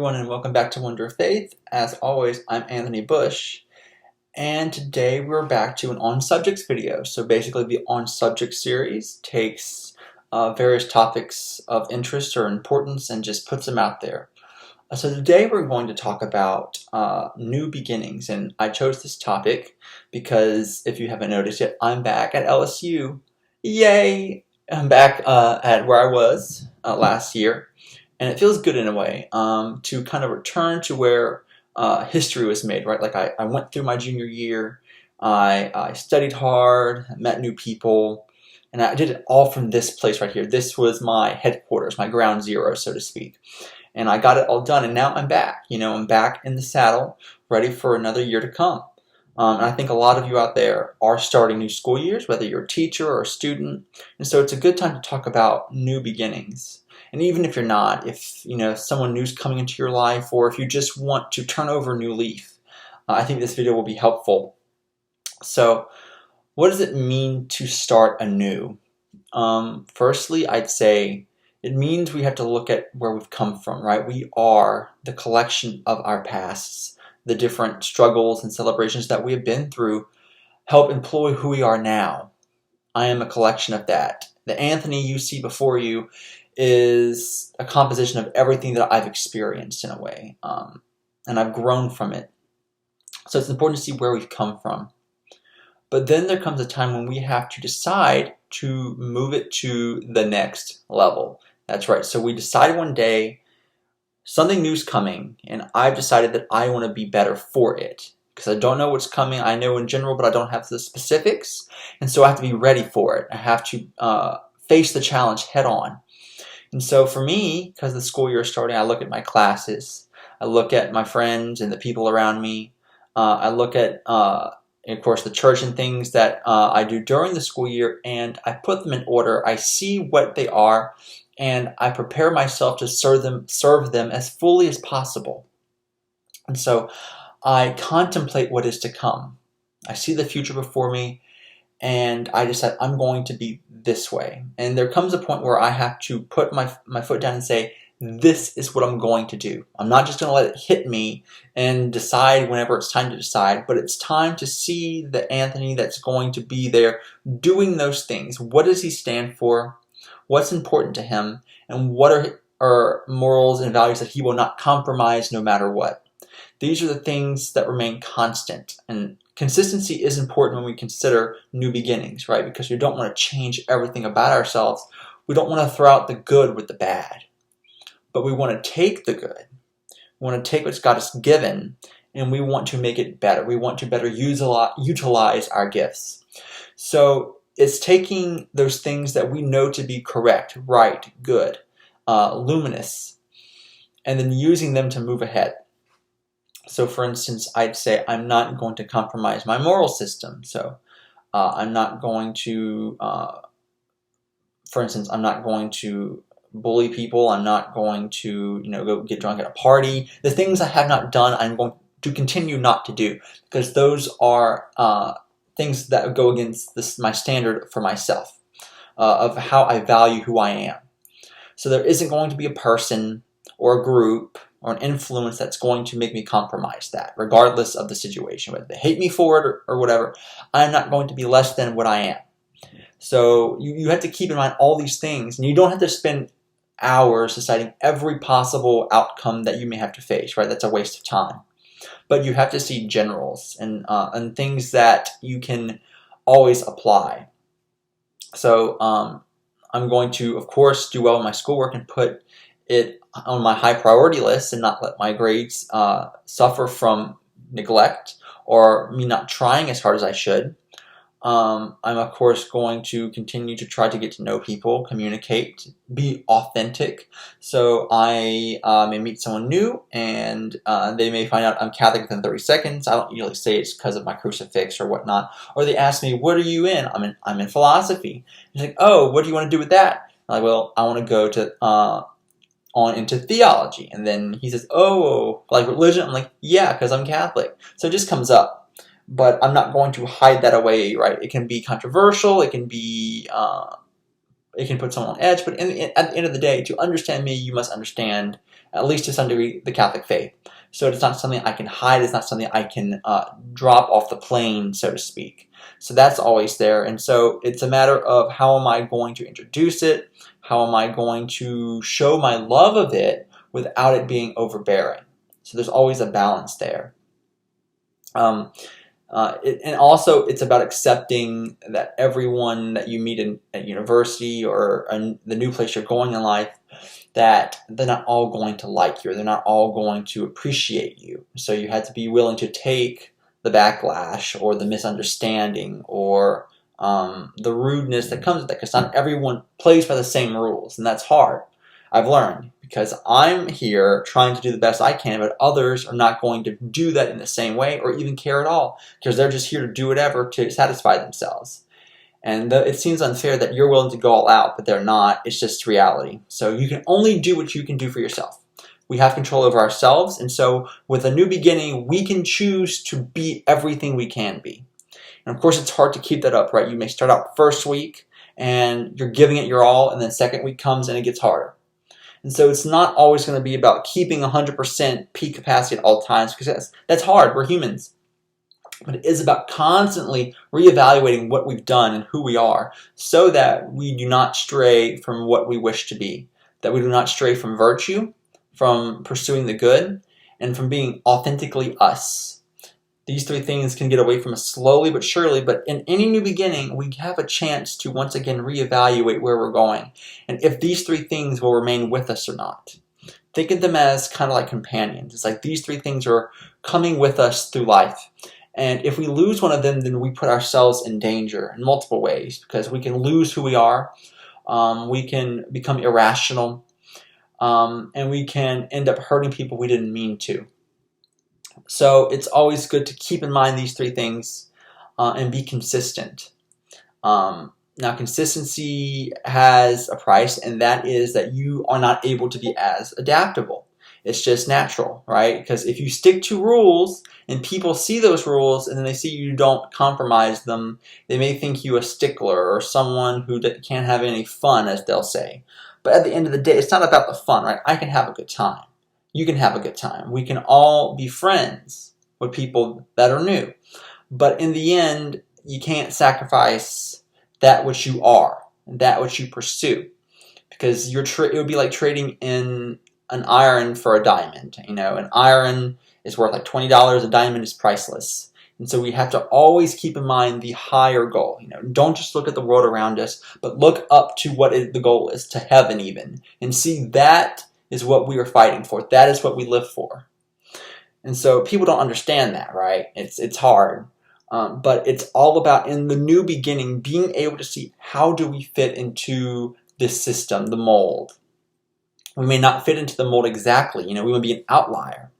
everyone, and welcome back to Wonder of Faith. As always, I'm Anthony Bush, and today we're back to an On Subjects video. So basically, the On Subjects series takes various topics of interest or importance and just puts them out there. So today we're going to talk about new beginnings, and I chose this topic because if you haven't noticed yet, I'm back at LSU. Yay! I'm back at where I was last year. And it feels good in a way to kind of return to where history was made, right? Like I went through my junior year, I studied hard, met new people, and I did it all from this place right here. This was my headquarters, my ground zero, so to speak. And I got it all done, and now I'm back. I'm back in the saddle, ready for another year to come. And I think a lot of you out there are starting new school years, whether you're a teacher or a student. And so it's a good time to talk about new beginnings. And even if you're not, if someone new's coming into your life, or if you just want to turn over a new leaf, I think this video will be helpful. So, what does it mean to start anew? Firstly, I'd say it means we have to look at where we've come from, right? We are the collection of our pasts, the different struggles and celebrations that we have been through help employ who we are now. I am a collection of that. The Anthony you see before you is a composition of everything that I've experienced in a way, and I've grown from it. So it's important to see where we've come from. But then there comes a time when we have to decide to move it to the next level. That's right. So we decide one day something new's coming, and I've decided that I want to be better for it. Because I don't know what's coming. I know in general, but I don't have the specifics. And so I have to be ready for it. I have to face the challenge head on. And so for me, because the school year is starting, I look at my classes, I look at my friends and the people around me, I look at, of course, the church and things that I do during the school year, and I put them in order. I see what they are, and I prepare myself to serve them as fully as possible. And so I contemplate what is to come. I see the future before me, and I decide I'm going to be this way. And there comes a point where I have to put my foot down and say, this is what I'm going to do. I'm not just going to let it hit me and decide whenever it's time to decide, but it's time to see the Anthony that's going to be there doing those things. What does he stand for? What's important to him? And what are morals and values that he will not compromise no matter what? These are the things that remain constant. And consistency is important when we consider new beginnings, right? Because we don't want to change everything about ourselves. We don't want to throw out the good with the bad. But we want to take the good. We want to take what God has given, and we want to make it better. We want to better utilize our gifts. So it's taking those things that we know to be correct, right, good, luminous, and then using them to move ahead. So for instance, I'd say I'm not going to compromise my moral system. So I'm not going to, for instance, I'm not going to bully people. I'm not going to, go get drunk at a party. The things I have not done, I'm going to continue not to do, because those are things that go against my standard for myself, of how I value who I am. So there isn't going to be a person or a group or an influence that's going to make me compromise that, regardless of the situation. Whether they hate me for it or whatever, I'm not going to be less than what I am. So you have to keep in mind all these things, and you don't have to spend hours deciding every possible outcome that you may have to face, right? That's a waste of time. But you have to see generals and things that you can always apply. So I'm going to, of course, do well in my schoolwork and put it on my high priority list and not let my grades suffer from neglect or me not trying as hard as I should. I'm of course going to continue to try to get to know people, communicate, be authentic. So I may meet someone new and they may find out I'm Catholic within 30 seconds. I don't usually say it's because of my crucifix or whatnot. Or they ask me, what are you in? I'm in philosophy. It's like, oh, what do you want to do with that? I'm like, well, I want to go to on into theology. And then he says, oh, like religion? I'm like, yeah, because I'm Catholic. So it just comes up. But I'm not going to hide that away, right? It can be controversial. It can be it can put someone on edge, but at the end of the day, to understand me, you must understand, at least to some degree, the Catholic faith. So it's not something I can hide. It's not something I can drop off the plane, so to speak. So that's always there. And so it's a matter of how am I going to introduce it? How am I going to show my love of it without it being overbearing? So there's always a balance there. And also, it's about accepting that everyone that you meet at university or the new place you're going in life, that they're not all going to like you, or they're not all going to appreciate you. So you have to be willing to take the backlash or the misunderstanding or the rudeness that comes with that, because not everyone plays by the same rules, and that's hard. I've learned, because I'm here trying to do the best I can, but others are not going to do that in the same way or even care at all, because they're just here to do whatever to satisfy themselves. And it seems unfair that you're willing to go all out, but they're not. It's just reality. So you can only do what you can do for yourself. We have control over ourselves, and so with a new beginning, we can choose to be everything we can be. And of course, it's hard to keep that up, right? You may start out first week, and you're giving it your all, and then second week comes, and it gets harder. And so it's not always going to be about keeping 100% peak capacity at all times, because that's hard. We're humans. But it is about constantly reevaluating what we've done and who we are, so that we do not stray from what we wish to be, that we do not stray from virtue, from pursuing the good, and from being authentically us. These three things can get away from us slowly but surely, but in any new beginning, we have a chance to once again reevaluate where we're going, and if these three things will remain with us or not. Think of them as kind of like companions. It's like these three things are coming with us through life. And if we lose one of them, then we put ourselves in danger in multiple ways, because we can lose who we are, we can become irrational, and we can end up hurting people we didn't mean to. So it's always good to keep in mind these three things and be consistent. Now, consistency has a price, and that is that you are not able to be as adaptable. It's just natural, right? Because if you stick to rules and people see those rules and then they see you don't compromise them, they may think you a stickler or someone who can't have any fun, as they'll say. But at the end of the day, it's not about the fun, right? I can have a good time. You can have a good time. We can all be friends with people that are new. But in the end, you can't sacrifice that which you are, that which you pursue. Because it would be like trading in an iron for a diamond. You know, an iron is worth like $20, a diamond is priceless. And so we have to always keep in mind the higher goal. You know, don't just look at the world around us, but look up to what the goal is, to heaven even, and see that is what we are fighting for. That is what we live for. And so people don't understand that, right? It's hard. But it's all about, in the new beginning, being able to see how do we fit into this system, the mold. We may not fit into the mold exactly. You know, we would be an outlier.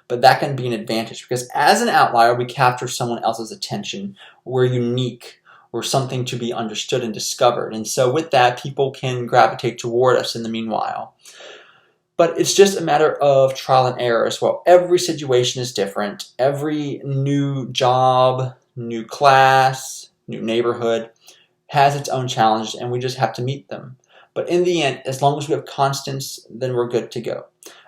But that can be an advantage, because as an outlier, we capture someone else's attention. We're unique. We're something to be understood and discovered. And so with that, people can gravitate toward us in the meanwhile. But it's just a matter of trial and error as well. Every situation is different. Every new job, new class, new neighborhood has its own challenges, and we just have to meet them. But in the end, as long as we have constants, then we're good to go.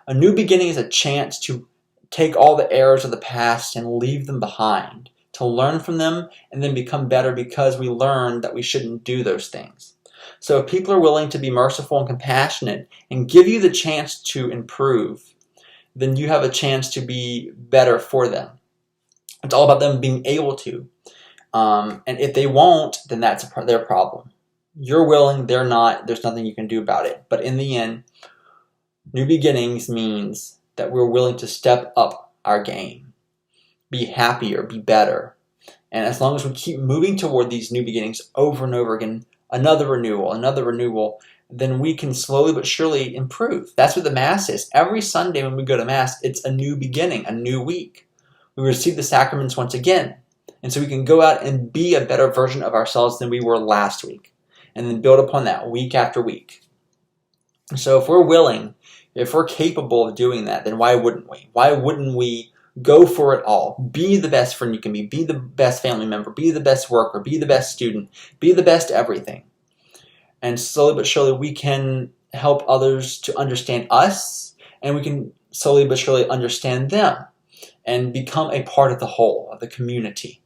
A new beginning is a chance to take all the errors of the past and leave them behind, to learn from them and then become better, because we learned that we shouldn't do those things. So if people are willing to be merciful and compassionate and give you the chance to improve, then you have a chance to be better for them. It's all about them being able to. And if they won't, then that's their problem. You're willing, they're not, there's nothing you can do about it. But in the end, new beginnings means that we're willing to step up our game, be happier, be better. And as long as we keep moving toward these new beginnings over and over again, another renewal, then we can slowly but surely improve. That's what the Mass is. Every Sunday when we go to Mass, it's a new beginning, a new week. We receive the sacraments once again. And so we can go out and be a better version of ourselves than we were last week, and then build upon that week after week. So if we're willing, if we're capable of doing that, then why wouldn't we? Why wouldn't we go for it all? Be the best friend you can be the best family member, be the best worker, be the best student, be the best everything. And slowly but surely we can help others to understand us, and we can slowly but surely understand them and become a part of the whole, of the community.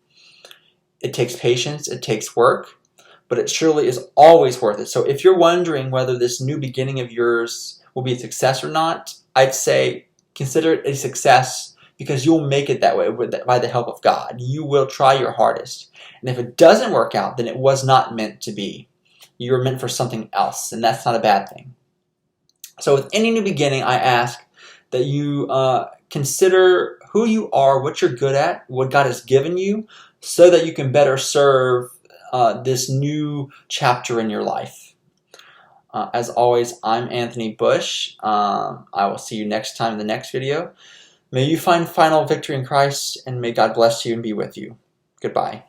It takes patience, it takes work, but it surely is always worth it. So if you're wondering whether this new beginning of yours will be a success or not, I'd say consider it a success, because you'll make it that way by the help of God. You will try your hardest. And if it doesn't work out, then it was not meant to be. You were meant for something else, and that's not a bad thing. So with any new beginning, I ask that you consider who you are, what you're good at, what God has given you, so that you can better serve this new chapter in your life. As always, I'm Anthony Bush. I will see you next time in the next video. May you find final victory in Christ, and may God bless you and be with you. Goodbye.